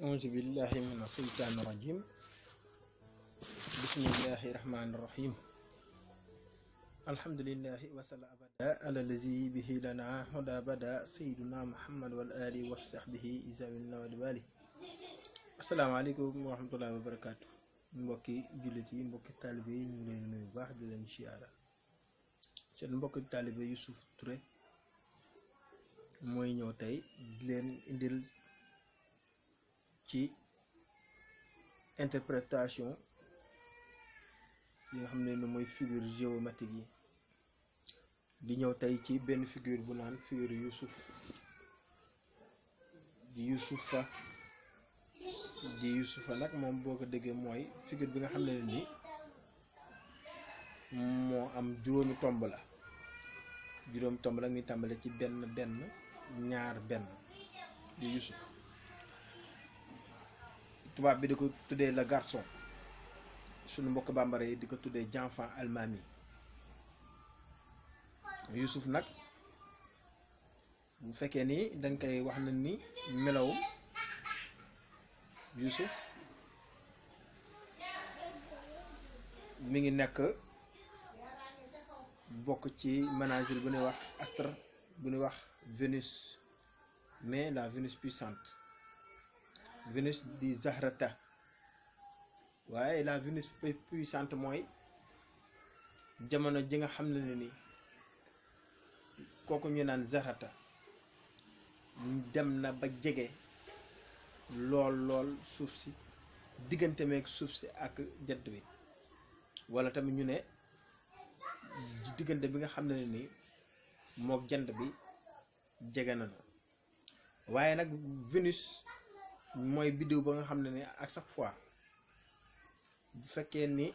أعوذ بالله من الشيطان الرجيم. بسم الله الرحمن الرحيم. الحمد لله وصلى أبدا على الذي به لنا هدى بدا سيدنا محمد والآل وصحبه إزاوينا والوالي. السلام عليكم ورحمة الله وبركاته. mbokki jullit yi mbokki taalibe yi ñu ngi leen nuyu baax di leen siyaara. seen mbokki taalibe Youssouf Touré mooy ñëw tey di leen indil ci interprétation li nga xam ne mooy figure géométrique yi di ñëw tey ci benn figure bu naan figure Youssouf di Youssoufa nag moom boo ko déggee mooy figure bi nga xam ne ni moo am juróomi tomb la muy tàmbale ci benn ñaar benn di Youssouf. tubaab bi di ko tuddee le garçon, suñu mbokk bambara yi di ko tuddee Janfan Almami. Youssouf nag bu fekkee ni dañ koy wax na ni melawum Youssouf mi ngi nekk bokk ci ménagère bu ñuy wax astre bu ñuy wax Vénus, mais la Vénus puissante, Vénus di Zahrata. waaye la Vénus puissante mooy jamono ji nga xam ne ni kooku ñu naan Zahrata dem na ba jege lool suuf si, diggante meeg suuf si ak jant bi, wala tamit ñu ne diggante bi nga xam ne ni mook jant bi jege nañu. waaye nag Vénus mooy biddiw ba nga xam ne ni à chaque fois bu fekkee ni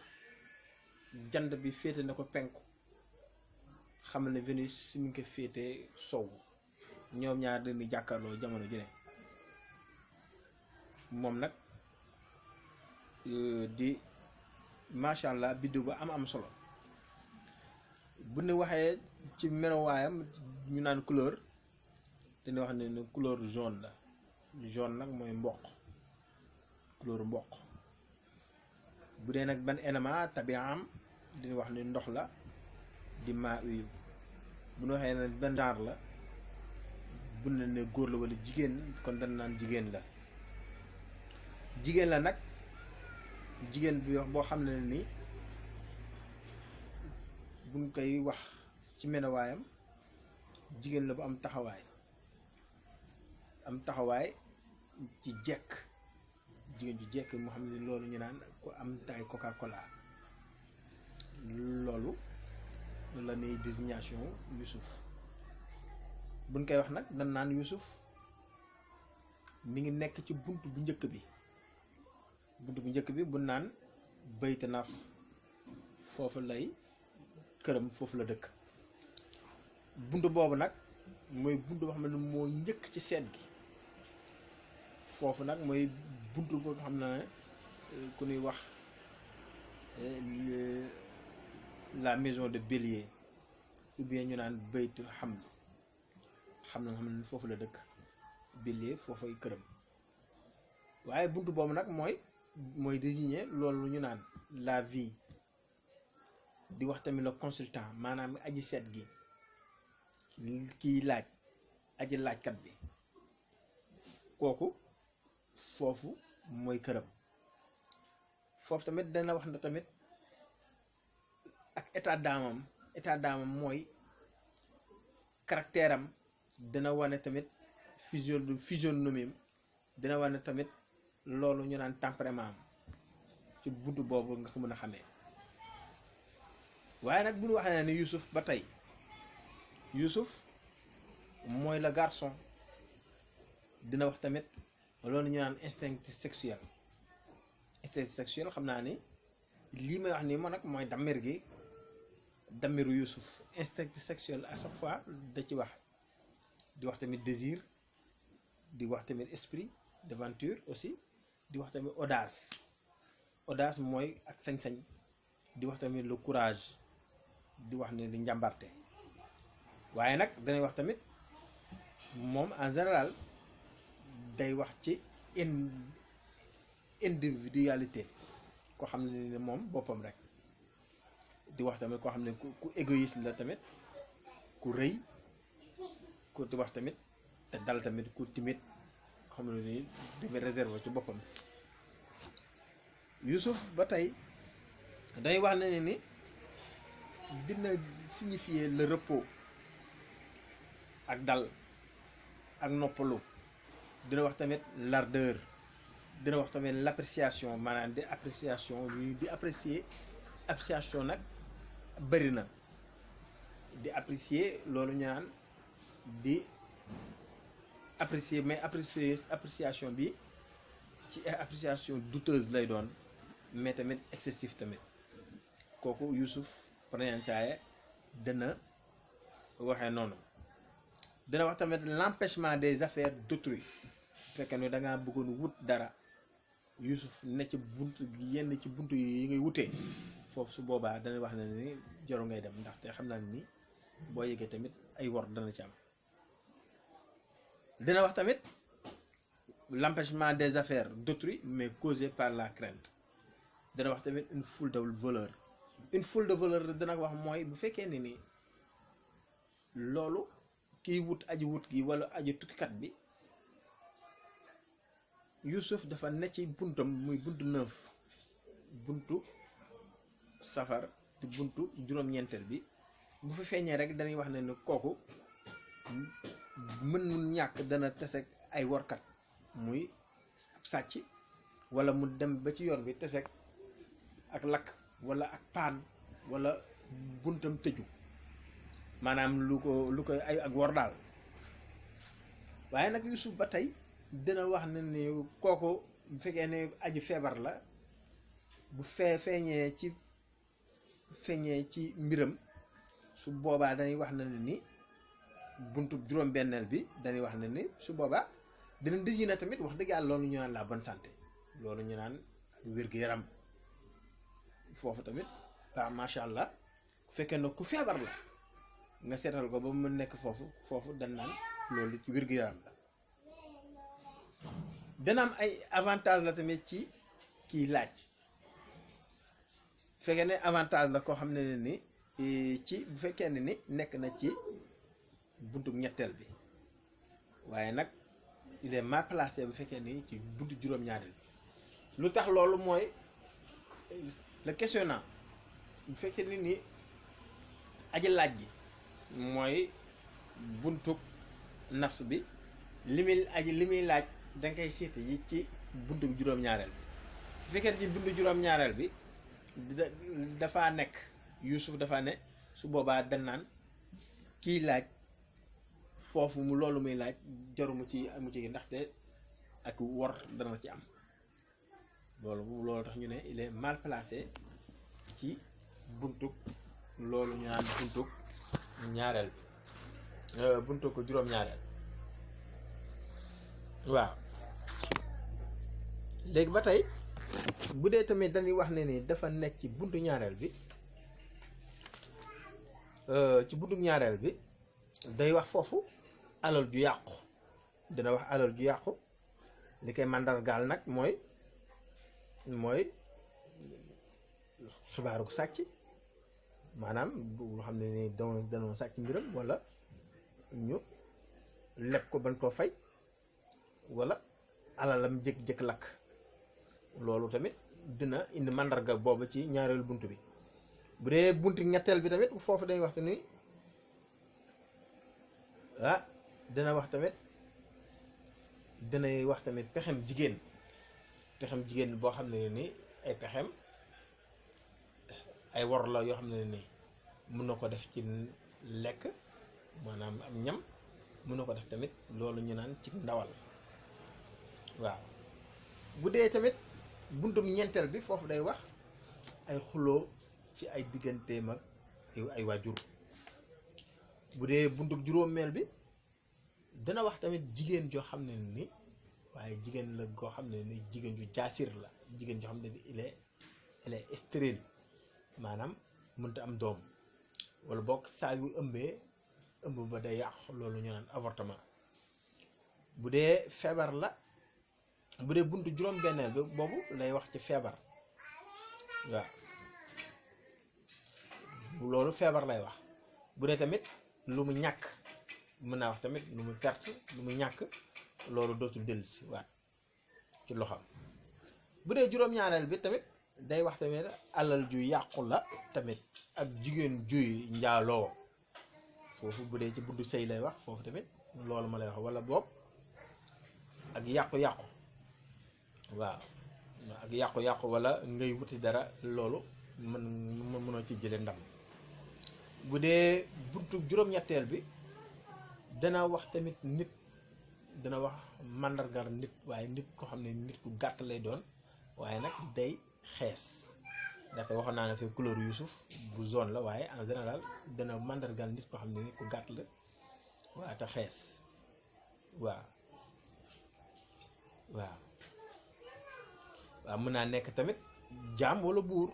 jant bi féete na ko penku, xam ne Vénus si mu ngi ko féete sowu, ñoom ñaar dañuy jàkkaarloo jamono ju ne. moom nag di macha allah biddiw ba am solo. bu ñu waxee ci melowaayam ñu naan couleur, dañuy wax ne couleur jaune la. jaune nag mooy mboq, couleur mboq. bu dee nag ban élément tabiam dañuy wax ni ndox la, di maa uyu. bu ñu waxee ne ban genre la, bu ne ne góor la wala jigéen, kon dañ naan jigéen la. jigéen la nag, jigéen bi wax boo xam ne ni buñ koy wax ci melowaayam jigéen la bu am taxawaay ci jekk, jigéen ju jekk mu xam ne loolu ñu naan ku am tay Coca Cola. loolu la ñuy désignation Youssouf. buñ koy wax nag dañ naan Youssouf mi ngi nekk ci bunt bu njëkk bi bu naan Bayt Nafs, foofu lay këram, foofu la dëkk. bunt boobu nag mooy bunt boo xam ne moo njëkk ci seet gi. foofu nag mooy bunt boo xam ne ku ñuy wax la maison de Bélier, ou bien ñu naan Baytul Hamd, xam ne foofu la dëkk. Bélier foofay këram. waaye bunt boobu nag mooy désigner loolu ñu naan la vie, di wax tamit le consultant, maanaam aji seet gi, kiy laaj, aji laajkat bi, kooku foofu mooy këram. foofu tamit dana wax na tamit ak état d'âme mooy caractère am, dana wane tamit physionomie, dana wane tamit loolu ñu naan tempérament am. ci buntu boobu nga ko mën a xamee. waaye nag bu ñu waxee ne Youssouf ba tey, Youssouf mooy le garçon, dina wax tamit loolu ñu naan instinct sexuel. xam naa ni lii may wax nii man nag mooy dammiru Youssouf. instinct sexuel à chaque fois da ci wax, di wax tamit désir, di wax tamit esprit d'aventure aussi, di wax tamit audace mooy ak sañ-sañ, di wax tamit le courage, di wax ne di njàmbarte. waaye nag danay wax tamit moom en général day wax ci individualité koo xam ne ni moom boppam rek. di wax tamit koo xam ne ku égoïste la tamit, ku rëy, ku di wax tamit te dal tamit, ku timide xam ne ni dafa réservé ci boppam. Youssouf ba tey day wax ne ni dina signifier le repos ak dal ak noppalu, dina wax tamit l'ardeur, dina wax tamit l'appréciation, maanaam di appréciation di appréciation nag bëri na. di apprécier loolu ñu naan di apprécier, mais appréciation bi ci appréciation douteuse lay doon, mais tamit excessif tamit. kooku Youssouf Prenansaye dana waxee noonu. dina wax tamit l'empêchement des affaires d'autrui. bu fekkee ne da ngaa bëggoon wut dara, Youssouf ne ci bunt yenn ci bunt yi ngay wutee foofu, su boobaa dana wax ne ni jaru ngay dem, ndaxte xam naa ni boo yeggee tamit ay wor dana ci am. dina wax tamit l'empêchement des affaires d'autrui mais causé par la crainte. dina wax tamit une foule de voleurs. une foule de voleurs dina wax mooy bu fekkee ne ni loolu kiy wut aji wut gi wala aji tukkikat bi, Youssouf dafa ne ci buntam, muy buntu 9, buntu safar di buntu juróom-ñeenteel bi. bu fa feeñee rek dañuy wax ne ni kooku mën ñàkk dana teseg ay workat, muy sàcc, wala mu dem ba ci yoon bi teseg ak lakk wala ak paan wala buntam tëju, maanaam lu ko ay ak wor daal. waaye nag Youssouf ba tey dina wax ne ni kooku bu fekkee ne aji feebar la, bu feeñee ci mbiram, su boobaa dañuy wax ne ni buntu juróom-benneel bi dañuy wax ne ni su boobaa dina désigner tamit wax dëgg yàlla loolu ñu naan la bonne santé, loolu ñu naan wér-gu-yaram. foofu tamit waaw macha allah bu fekkee ne ku feebar la nga seetal ko ba mu nekk foofu dañ naan loolu ci wér-gu-yaram la. dana am ay avantage la tamit ci kiy laaj. bu fekkee ne avantage la koo xam ne ni ci bu fekkee ne ni nekk na ci buntu ñetteel bi, waaye nag il est mal placé bu fekkee ni ci buntu juróom-ñaareel bi. lu tax loolu mooy le questionnant. bu fekkee ni aji laaj gi mooy buntu nafs bi, li muy laaj da nga koy seeti yi ci buntu juróom-ñaareel bi. bu fekkee ci buntu juróom-ñaareel bi dafa nekk Youssouf dafa ne, su boobaa dañ naan kiy laaj foofu mu loolu muy laaj jaru mu ci ndaxte ak wor dana ci am. loolu tax ñu ne il est mal placé ci buntu loolu ñu naan buntu ñaareel bi, buntu ko juróom-ñaareel. waaw léegi ba tey bu dee tamit dañuy wax ne ni dafa nekk ci buntu ñaareel bi, day wax foofu alal ju yàqu. dina wax alal ju yàqu. li koy màndargaal nag mooy xibaaru ko sàcc, maanaam loo xam ne ni danoo sàcc mbiram, wala ñu leb ko ban koo fay, wala alalam jëkk-jëkk lakk. loolu tamit dina indi màndarga boobu ci ñaareelu bunt bi. bu dee buntu ñetteel bi tamit foofu day wax ni dina wax tamit pexem jigéen boo xam ne ni ay pexem ay wor la yoo xam ne ni mën na ko def ci lekk, maanaam am ñam, mën na ko def tamit loolu ñu naan ci ndawal. waaw bu dee tamit buntum ñeenteel bi foofu day wax ay xuloo ci ay digganteem ak ay waajur. bu dee buntum juróomeel bi dana wax tamit jigéen joo xam ne ni, waaye jigéen la goo xam ne ni jigéen ju jaasir la, jigéen joo xam ne ni elle est stérile, maanaam mënta am doom, wala boog saa yu ëmb ba day yàqu, loolu ñu naan avortement. bu dee feebar la bu dee buntu juróom-benneel bi boobu lay wax ci feebar. waaw loolu feebar lay wax. bu dee tamit lu mu ñàkk mën naa wax tamit lu mu perte lu mu ñàkk loolu dootul dellusi waat ci loxam. bu dee juróom-ñaareel bi tamit day wax tamit alal ju yàqu la tamit ak jigéen juy njaaloo foofu bu dee ci buntu sëy lay wax foofu tamit loolu ma lay wax wala boog ak yàqu-yàqu. waaw ak yàqu-yàqu wala ngay wuti dara loolu mënoo ci jële ndam. bu dee buntu juróom-ñetteel bi dana wax tamit nit, dana wax màndargal nit, waaye nit ko xam ne nit ku gàtt lay doon waaye nag day xees. ndaxte waxoon naa ne fi couleur Youssouf bu zone la, waaye en général dana màndargal nit ko xam ne nit ku gàtt la waaye te xees. waaw waaw waaw mën naa nekk tamit jaam wala buur,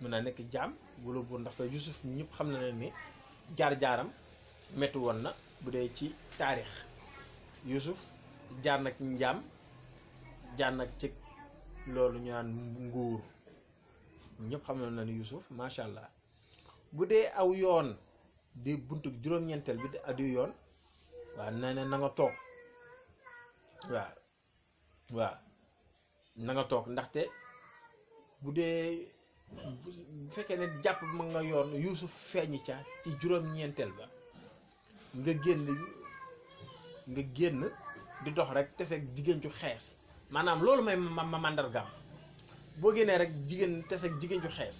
mën naa nekk jaam wala buur ndaxte Youssouf ñëpp xam na ne ni jaar-jaaram metti woon na. bu dee ci taarix Youssouf jaar na ci njaam, jaar na ci loolu ñu naan nguur, ñëpp xam na ne Youssouf macha allah. bu dee aw yoon di buntu juróom-ñeenteel bi di adu yoon, waaw nee na nga toog. waaw waaw na nga toog ndaxte bu dee bu fekkee ne jàpp ma nga yoon Youssouf feeñ ca ci juróom-ñeenteel ba nga génn di dox rek teseeg jigéen ju xees, maanaam loolu may ma màndargaam. boo génnee rek teseeg jigéen ju xees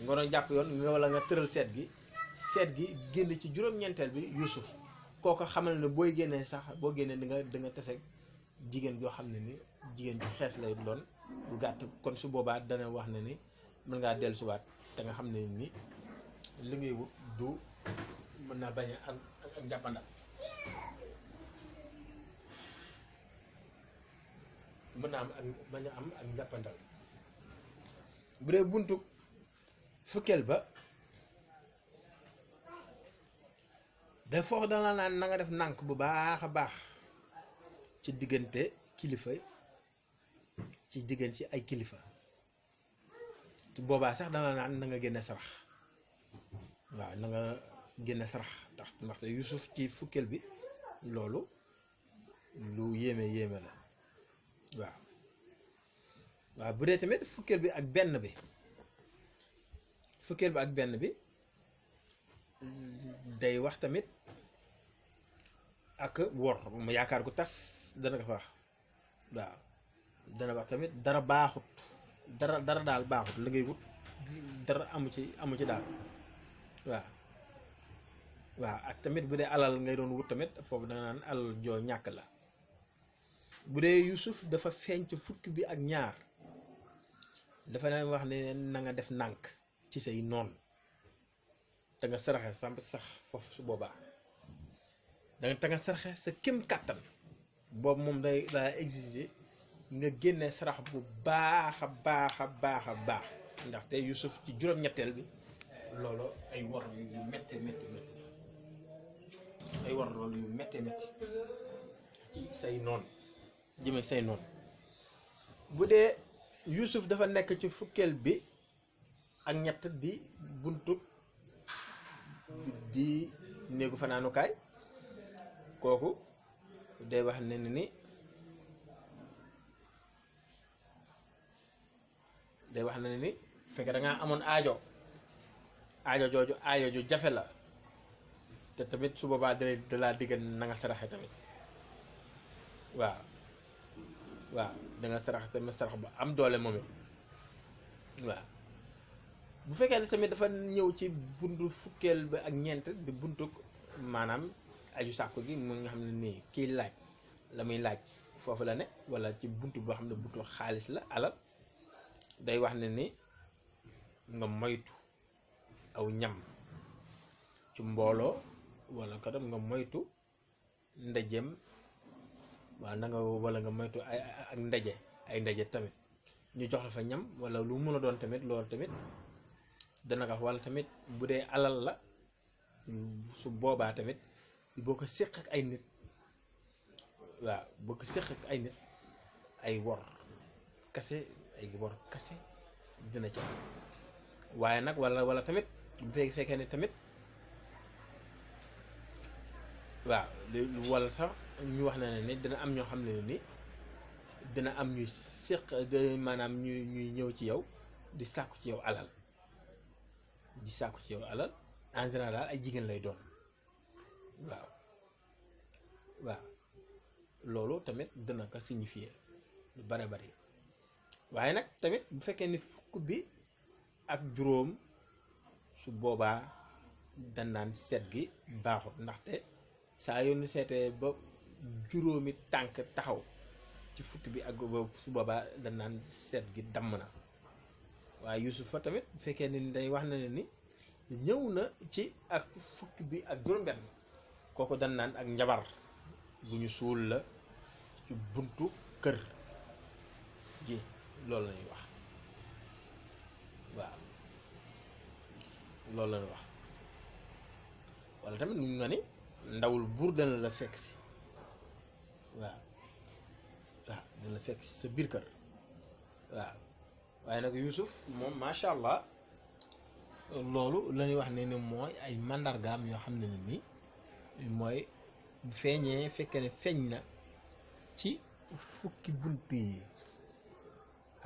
nga doon jàpp yoon wala nga tëral seet gi génn ci juróom-ñeenteel bi Youssouf kooku xamal ne boo génnee di nga teseeg jigéen joo xam ne ni jigéen ju xees lay doon bu gàtt. kon su boobaa dana wax ne ni mën ngaa dellusiwaat te nga xam ne ni li ngay wut du mën naa bañ a ak njàppandal. mën naa am ak bañ a am ak njàppandal. bu dee buntu fukkeel ba da foofu dana naan na nga def nànk bu baax a baax ci diggante kilifa, ci diggante ci ay kilifa. ci boobaa sax dana naan na nga génne sarax. waaw na nga génne sarax ndaxte Youssouf ci fukkeel bi loolu lu yéeme la. waaw bu dee tamit fukkeel bi ak benn bi day wax tamit ak wor mu yaakaar gu tas dana ko fa wax. waaw dana wax tamit dara baaxut, dara daal baaxut, la ngay wut dara amu ci daal. waaw ak tamit bu dee alal ngay doon wut tamit foofu danga naan alal joo ñàkk la. bu dee Youssouf dafa feeñ ci fukki bi ak ñaar dafa na wax ne na nga def nànk ci say noon te nga saraxe sax foofu. su boobaa te nga saraxe sa kem kàttan boobu moom day exiger nga génne sarax bu baax a baax ndaxte Youssouf ci juróom-ñetteel bi loolu ay war yu métti ay war loolu yu métti ci say noon jëme say noon. bu dee Youssouf dafa nekk ci fukkeel bi ak ñett di buntu di néegu fanaanukaay, kooku day wax ne ni fekk da ngaa amoon aajo jooju aajo ju jafe la te tamit su boobaa da laa diggal na nga saraxe tamit. waaw da nga sarax tamit sarax ba am doole moom it. waaw bu fekkee ne tamit dafa ñëw ci buntu fukkeel ba ak ñeent di buntu maanaam aju sàkku gi mu nga xam ne nii kiy laaj la muy laaj foofu la ne, wala ci buntu boo xam ne buntu xaalis la, alal, day wax ne ni nga moytu aw ñam ci mbooloo wala kadam nga moytu ndajem. waaw wala nga moytu ak ay ndaje tamit ñu jox la fa ñam wala lu mën a doon tamit loolu tamit dana ko wax. wala tamit bu dee alal la su boobaa tamit boo ko séq ak ay nit waaw bëgg séq ak ay nit ay wor kase dina ci am waaye nag wala tamit bu fekkee ne tamit waaw wala sax ñu wax na ne ni dina am ñoo xam ne ni dina am ñuy séq maanaam ñuy ñëw ci yow di sàkku ci yow alal en général ay jigéen lay doon waaw loolu tamit dina ko signifier lu bare bari waaye nag tamit bu fekkee ni fukk bi ak juróom su boobaa dañ naan seet gi baaxut ndaxte saa yoonu seetee ba juróomi tànk taxaw ci fukk bi ak su boobaa dañ naan seet gi damm na waaye Yuusufa tamit bu fekkee ni day wax na ne ni ñëw na ci ak fukk bi ak juróom-benn kooku dañ naan ak njabar bu ñu suul la ci buntu kër ji loolu lañuy wax waaw loolu lañuy wax wala tamit nu nga ni ndawul buur dana la fekk si waaw dana la fekk si sa biir kër waaw waaye nag Yuusuf moom macha allah loolu lañuy wax ne ni mooy ay màndargaam yoo xam ne ni mooy bu feeñee fekkee ne feeñ na ci fukki bunt yi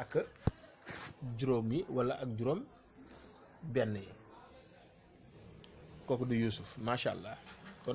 ak juróom yi wala ak juróom benn yi kooku du Yuusuf macha allah.